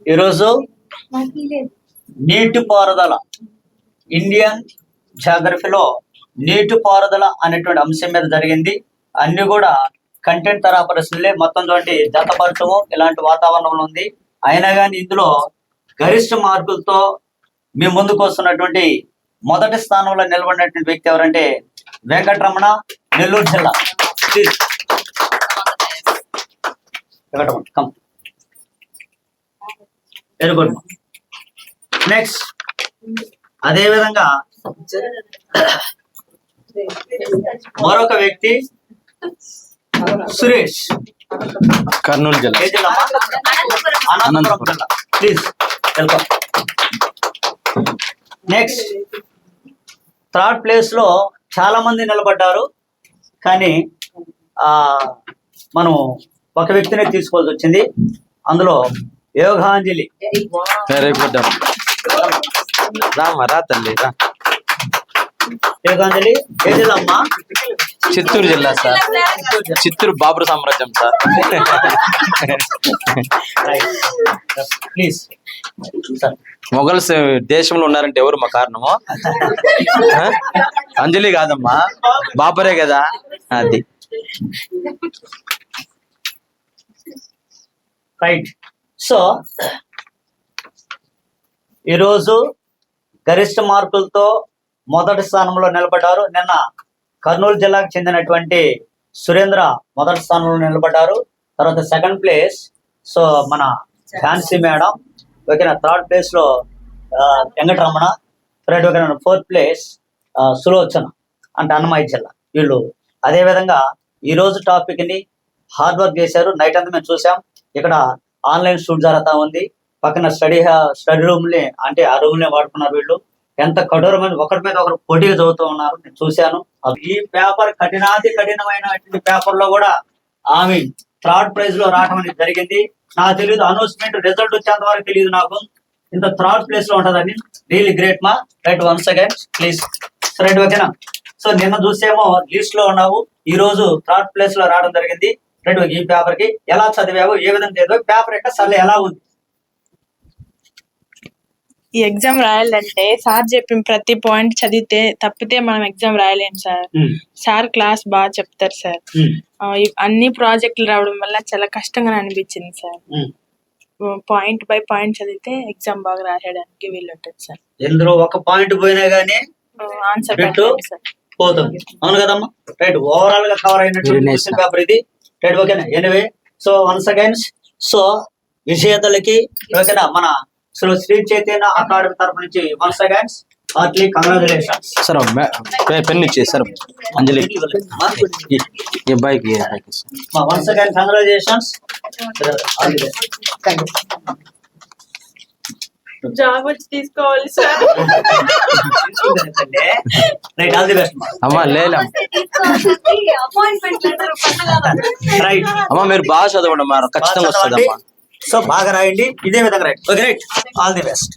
ఈరోజు నీటిపారుదల ఇండియన్ జాగ్రఫీలో నీటిపారుదల అనేటువంటి అంశం మీద జరిగింది. అన్ని కూడా కంటెంట్ తరహా ప్రశ్నలే, మొత్తం తోటి జతపరచము ఇలాంటి వాతావరణంలో ఉంది. అయినా కానీ ఇందులో గరిష్ట మార్కులతో మీ ముందుకు వస్తున్నటువంటి మొదటి స్థానంలో నిలబడినటువంటి వ్యక్తి ఎవరంటే వెంకటరమణ, నెల్లూరు జిల్లా. Very good. నెక్స్ట్ అదే విధంగా మరొక వ్యక్తి సురేష్, కర్నూలు జిల్లా. ఏ జిల్లా? అనంతపురం జిల్లా. Please welcome. Next third place లో చాలా మంది నిలబడ్డారు, కానీ మనం ఒక వ్యక్తినే తీసుకోవాల్సి వచ్చింది. అందులో యోగాంజలి. Very good. రామా రా తల్లి రా. యోగాంజలి ఏ జిల్లా అమ్మా? చిత్తూరు జిల్లా సార్. చిత్తూరు బాబరు సామ్రాజ్యం సార్. Please sir. మొఘల్స్ దేశంలో ఉన్నారంటే ఎవరు మా కారణము? అంజలి కాదమ్మా, బాబరే కదా. అది రైట్. సో ఈరోజు గరిష్ట మార్కులతో మొదటి స్థానంలో నిలబడ్డారు. నిన్న కర్నూలు జిల్లాకు చెందినటువంటి సురేంద్ర మొదటి స్థానంలో నిలబడ్డారు. తర్వాత సెకండ్ ప్లేస్ సో మన ఝాన్సీ మేడం, ఓకేనా. థర్డ్ ప్లేస్ లో వెంకటరమణ, రైట్, ఓకేనా. ఫోర్త్ ప్లేస్ సులోచన అంటే అన్నమయ్య జిల్లా వీళ్ళు. అదే విధంగా ఈ రోజు టాపిక్ ని హార్డ్ వర్క్ చేశారు. నైట్ అంతా మేము చూసాం. ఇక్కడ ఆన్లైన్ షూట్ జరుగుతా ఉంది. పక్కన స్టడీ రూమ్ ని అంటే ఆ రూమ్ ని వాడుకున్నారు వీళ్ళు. ఎంత కఠోరమైన ఒకరి మీద ఒకరు పోటీగా చదువుతూ ఉన్నారు, నేను చూశాను. ఈ పేపర్ కఠినమైనటువంటి పేపర్ లో కూడా ఆమె థర్డ్ ప్రైజ్ లో రావడం అనేది జరిగింది. నాకు తెలియదు, అనౌన్స్మెంట్ రిజల్ట్ వచ్చేంత వరకు తెలియదు నాకు ఇంత థర్డ్ ప్లేస్ లో ఉంటుందని. రియల్లీ గ్రేట్ మా. Right, once again please. Right, ఓకేనా. సో నిన్న చూసేమో లిస్ట్ లో ఉన్నావు, ఈ రోజు థర్డ్ ప్లేస్ లో రావడం జరిగింది. రైట్, ఈ పేపర్ కి ఎలా చదివావు, ఏ విధంగా చదివావు, పేపర్ యొక్క సర్లే ఎలా ఉంది? ఈ ఎగ్జామ్ రాయాలంటే సార్ చెప్పిన ప్రతి పాయింట్ చదివితే తప్పితే మనం ఎగ్జామ్ రాయలేం సార్. సార్ క్లాస్ బాగా చెప్తారు సార్. అన్ని ప్రాజెక్టులు రావడం వల్ల చాలా కష్టంగా అనిపించింది సార్. పాయింట్ బై పాయింట్ చదివితే ఎగ్జామ్ బాగా రాయడానికి వీలు ఉంటుంది సార్. ఎందులో ఒక పాయింట్ పోయినా గానీ ఆన్సర్ పోతుంది, అవును కదమ్మా. రైట్, ఓవరాల్ గా కవర్ అయినటువంటి పేపర్ ఇది. రైట్, ఓకేనా. Anyway, so once again so విజేతలకి ఓకేనా మన శ్రీ చైతన్య అకాడమీ తరఫు నుంచి once again heartly congratulations. Sir pen ఇచ్చేసారు అంజలి ఈ అబ్బాయికి. Once again congratulations. జాబ్ వచ్చి తీసుకోవాలి sir. Right, all the best అమ్మా. లేలే రైట్ అమ్మా, మీరు బాగా చదవండి అమ్మా, ఖచ్చితంగా వస్తుంది అమ్మా. సో బాగా రాయండి ఇదే విధంగా. Right, okay, right, all the best.